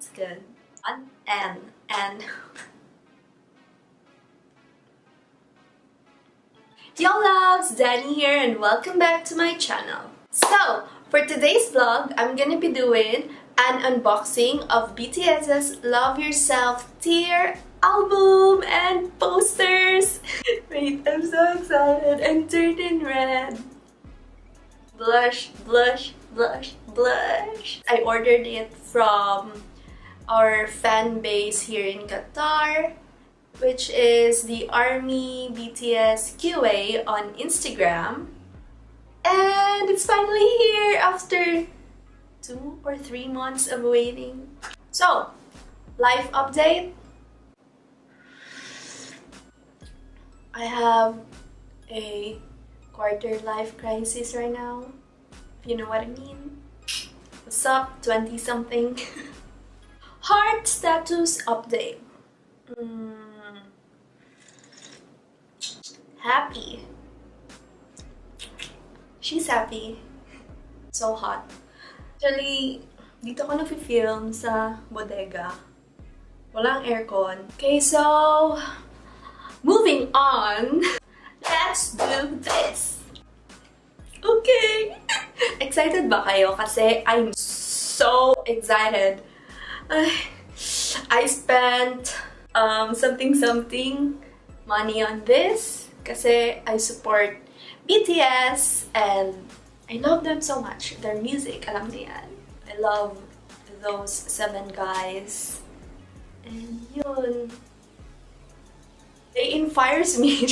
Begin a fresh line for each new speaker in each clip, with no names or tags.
That's good. And Yo loves, Dani here and welcome back to my channel. So, for today's vlog, I'm gonna be doing an unboxing of BTS's Love Yourself Tear album and posters. Wait, I'm so excited. I'm turning red. Blush, blush, blush, blush. I ordered it from our fan base here in Qatar, which is the Army BTS QA on Instagram. And it's finally here after 2 or 3 months of waiting. So, life update. I have a quarter life crisis right now, if you know what I mean. What's up, 20-something? Heart status update. Happy. She's happy. So hot. Actually, dito ko na-film sa bodega. Walang aircon. Okay, so moving on. Let's do this. Okay. Excited ba kayo? Kasi I'm so excited. I spent something money on this kasi I support BTS and I love them so much. Their music, alam niyo yan. I love those 7 guys. And yun. They inspires me.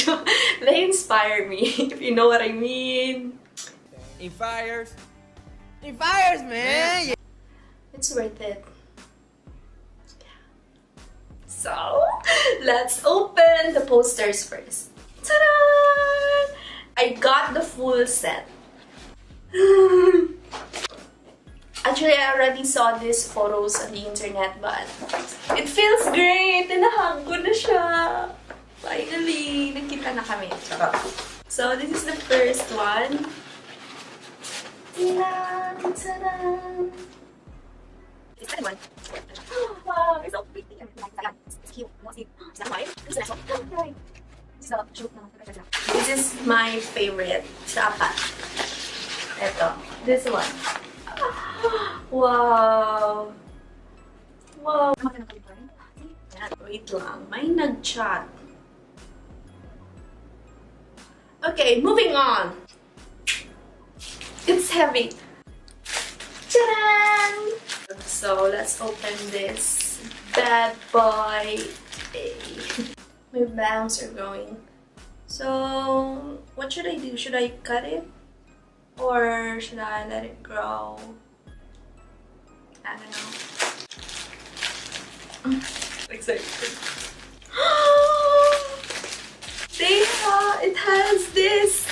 They inspire me, if you know what I mean.
Inspires, man!
It's worth it. So, let's open the posters first. Ta-da! I got the full set. Actually, I already saw these photos on the internet, but it feels great! Tinahag ko na siya! Finally, nakita na kami. So, this is the first one. Ta-da! The second one. Wow, it's so pretty. It's cute. Is that white? This is my favorite. Sa-apat. Ito. This one. Wow. Wow. Wait lang. May nag-chat. Okay, moving on. It's heavy. Ta-da! So let's open this bad boy. My bangs are going. So what should I do? Should I cut it? Or should I let it grow? I don't know. Excited. It has this.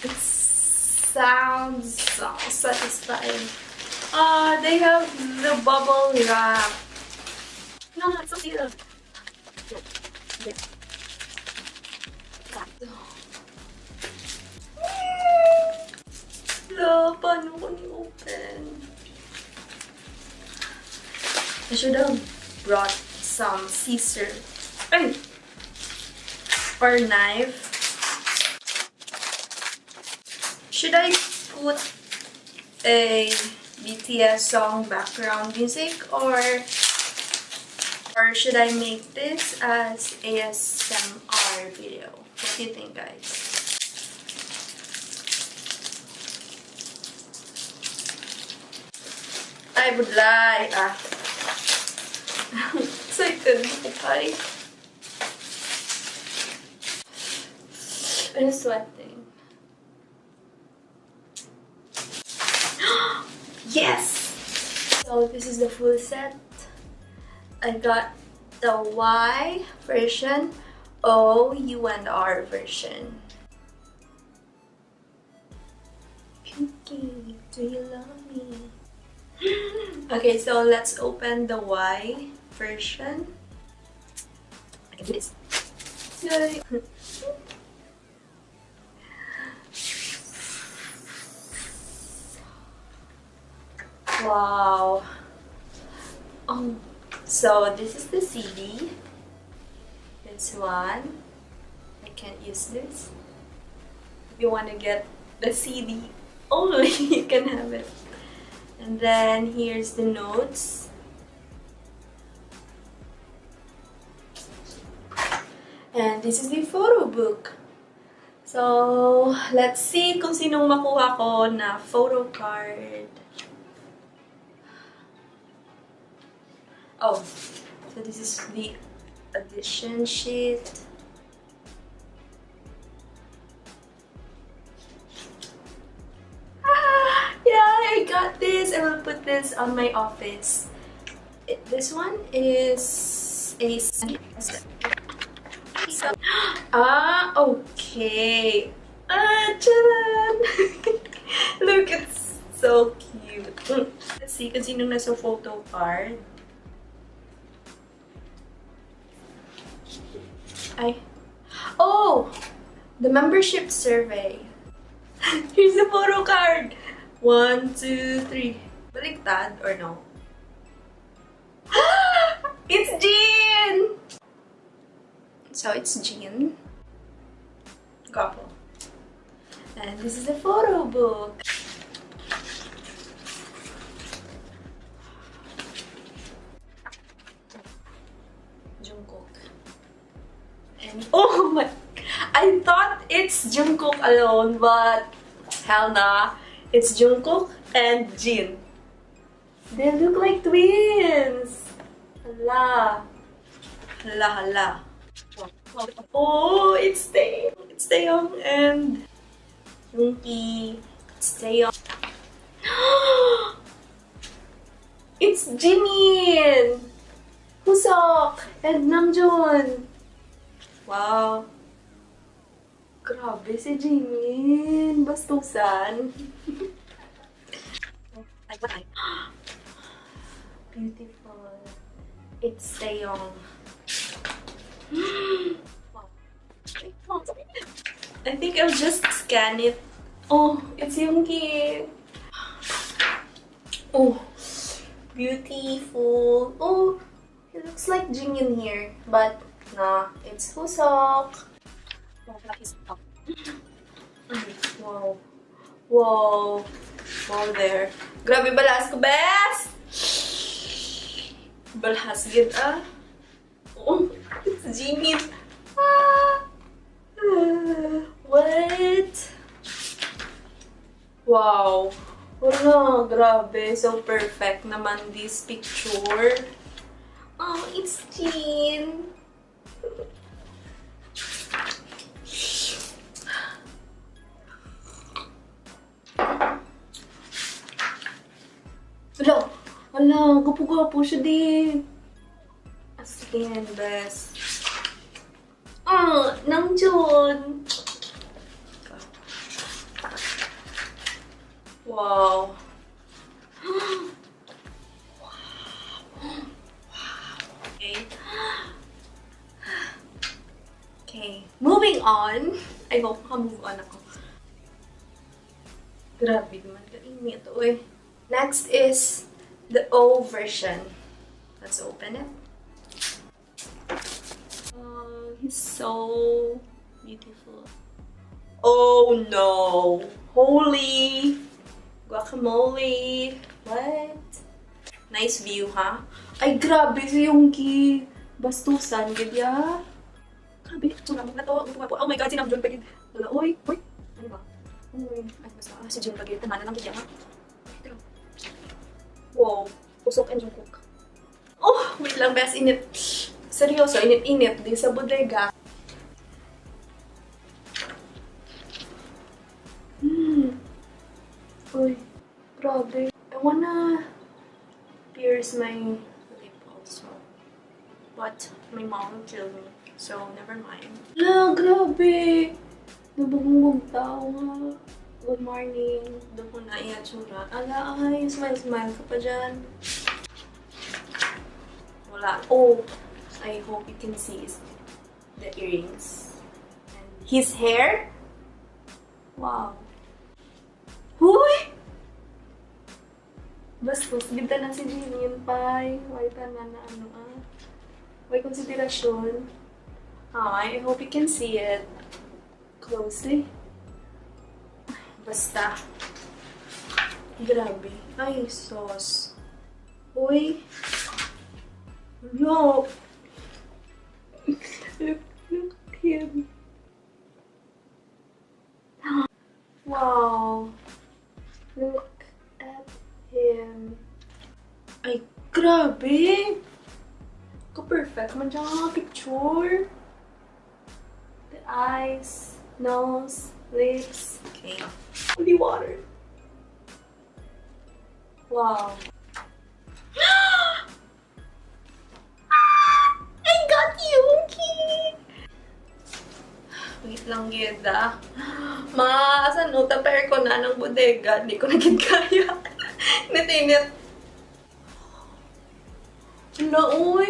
It sounds so satisfying. They have the bubble wrap. No, it's so cute. Hello, paano ko ni-open? I should have brought some scissors. Or knife. Should I put a BTS song background music or should I make this as ASMR video? What do you think, guys? I would like excited. Okay. I'm sweating. Yes! So this is the full set. I got the Y version, O, U, and R version. Pinky, do you love me? Okay, so let's open the Y version. I can do this. Yay! Wow. Oh, so this is the CD. This one. I can't use this. If you want to get the CD only, you can have it. And then here's the notes. And this is the photo book. So, let's see kung sinong makuha ko na photo card. Oh, so this is the addition sheet. Yeah, I got this. I will put this on my office. This one is a... okay. Charan! Look, it's so cute. Let's see kung sinong nasa photo card. Oh! The membership survey. Here's the photo card. 1, 2, 3. Baliktad or no? It's Jean! So it's Jean. Gwapo. And this is the photo book. Jungkook. And oh my, I thought it's Jungkook alone, but hell nah. It's Jungkook and Jin. They look like twins. Hala. Hala, hala. Oh, it's Taeyong and Yoongi. It's Taeyong. It's Jimin. Hoseok and Namjoon. Wow. Grabe si Jimin. Bastusan. Beautiful. It's Taeyong. I think I'll just scan it. Oh, it's Yoongi. Oh, beautiful. Oh, it looks like Jing in here, but nah, it's Hoseok. Wow. Wow. Wow there. Grabe balas ko, bes! Balas gid ah. Oh, it's Jimin. Ah. What? Wow. Wala, grabe. So perfect naman this picture. Oh, it's Jin. Wala, gapo-gapo siya din. As in, best. Namjoon. Wow. Okay. Okay. Moving on. I hope maka-move on ako. Grabe naman kainit ito eh. Next is the O version. Let's open it. Oh, he's so beautiful. Oh no! Holy guacamole! What? Nice view, ha? Ay, grabe si Yoongi. Bastusan, gadya. Grabe, sumamog na to. Oh my god, si Namjoon pagid. Wala, oy, oy. Ano ba? Uy, ay, basta. Si Jin pagid. Tama na lang gadya, ha? Wow, Hoseok and Jungkook. Oh, wait lang, best. Init. Seryoso, init-init. Di sa bodega. Uy, grabe. I wanna pierce my lip also. But my mom will kill me. So, never mind. La, grabe. Nabugong tao nga. Good morning. Doon ko na iatsura. Ala, ay, smile ka pa dyan. Wala. Oh, I hope you can see the earrings. And his hair? Wow. Huy! Bastos, ganda na si Jinian pay. Why tanan na ano ah. May konsiderasyon. I hope you can see it closely. Basta. Grabe. Ay, sauce. Uy. Look. Look at him. Wow. Look at him. Ay, grabe. Ka-perfect man dyan ang picture. The eyes, nose, lips. Okay. Holy water. Wow. I got Yuki! Wait lang, Geda. Maasan no, taper ko na ng bodega. Hindi ko naging kaya. Natinit. Hala, uy.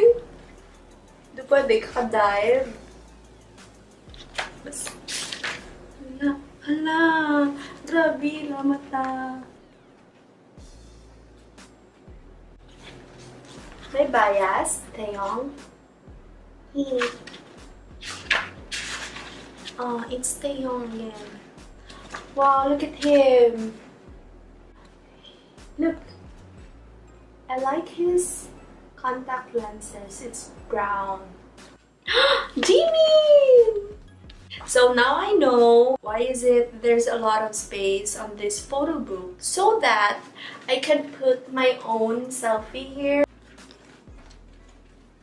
Hindi pwede kakadive. Bas. Hala. Grabe, mata. May bias, Taeyong. Oh, it's Taeyong again. Wow, look at him. Look. I like his contact lenses. It's brown. Jimin! So now I know why is it there's a lot of space on this photo booth, so that I can put my own selfie here.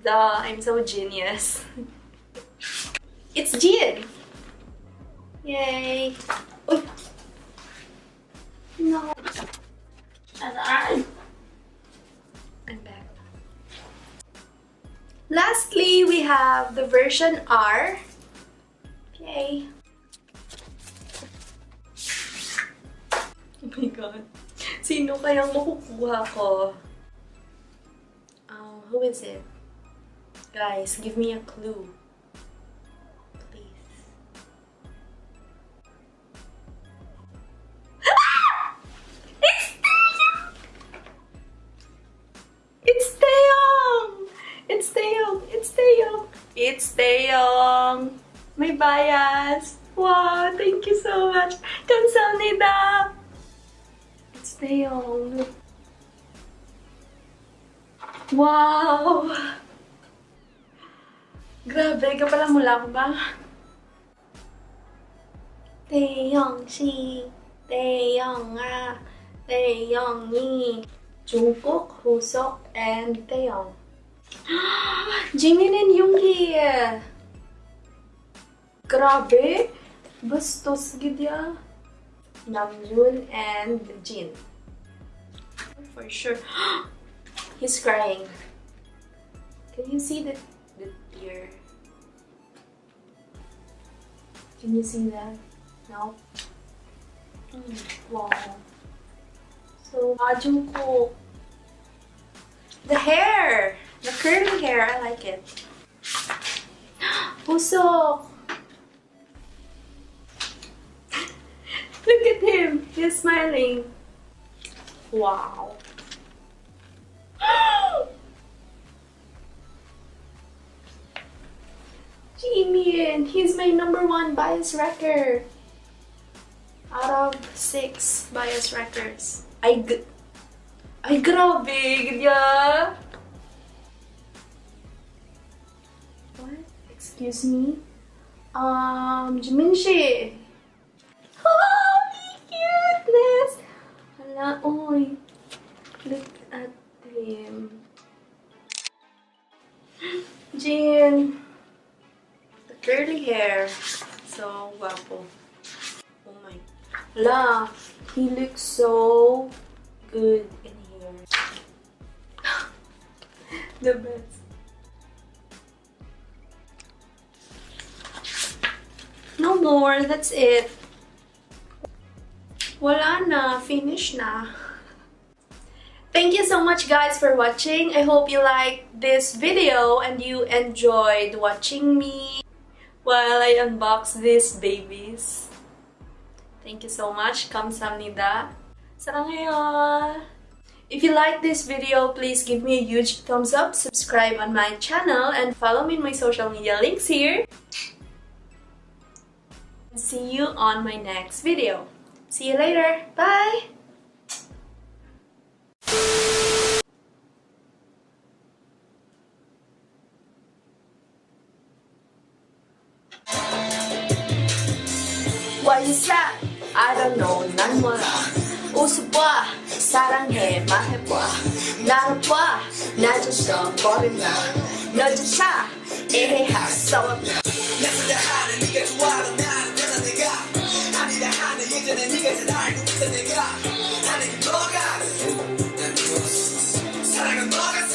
Duh, I'm so genius. It's Jin! Yay! Uy! No! I'm back. Lastly, we have the version R. Okay. Oh my god. Sino kayang makukuha ko? Who is it? Guys, give me a clue. Please. It's Taeyong! It's Taeyong! It's Taeyong! It's Taeyong! May bias! Wow! Thank you so much! 감사합니다! It's Taeyong! Wow! Grabe, ka pala mula ko ba? Taeyong si, Taeyong ah, Taeyong ni, Jungkook, Hoseok, and Taeyong. Jimin and Yoongi! Grabe! Bastos gid ya. Namjoon and Jin. For sure. He's crying. Can you see the tear? Can you see that? No? Wow. So, Jungkook. The hair! The curly hair, I like it. Hoseok! Look at him! He's smiling. Wow. Jimin! He's my #1 bias wrecker. Out of 6 bias wreckers. Ay, grabe! Gaya! What? Excuse me? Jiminshi! Holy cuteness! Hala, oy. Look at him. Jin. The curly hair. So guapo. Oh my. Hala, he looks so good in here. The best. No more. That's it. Wala na. Finish na. Thank you so much guys for watching. I hope you liked this video and you enjoyed watching me while I unbox these babies. Thank you so much. 감사합니다. 사랑해요. If you like this video, please give me a huge thumbs up, subscribe on my channel, and follow me in my social media links here. See you on my next video. See you later. Bye! Why you sad? I don't know, 난 몰라. 웃어봐, 사랑해, 말해봐. 나를 봐, 나 줬어, 버린다. 너 조차 이해할 수 없다. 나보다 하는 네가 좋아하는 나는 내가 내가 아니다 하는 예전에 네가 잘 알고 있던 내가 하는 게 뭐가 사랑은 뭐가